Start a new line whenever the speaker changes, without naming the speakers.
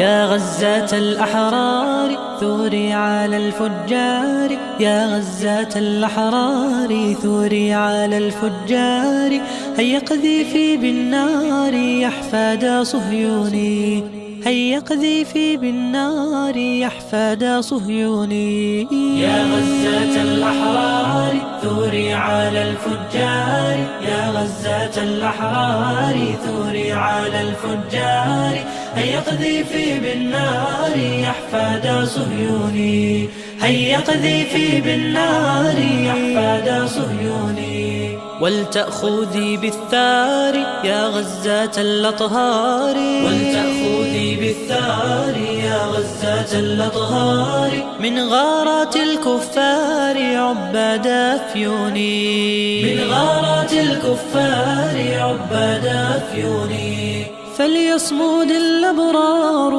يا غزاة الأحرار ثوري على الفجار، يا غزاة الأحرار ثوري على الفجار. هيا قذيفي بالنار يا أحفاد صهيوني، هيا قذيفي بالنار يا أحفاد صهيوني. يا غزاة الأحرار ثوري على الفجار، يا غزاة الأحرار ثوري على الفجار. هيا قذيفي بالنار يا أحفاد صهيوني، هيا قذيفي بالنار يا أحفاد صهيوني. ولتأخذي بالثار يا غزاة الأطهار، ولتأخذي بالثار يا غزاة الأطهار. من غارات الكفار عباد أفيوني، من غارات الكفار عباد أفيوني. فليصمد الأبرار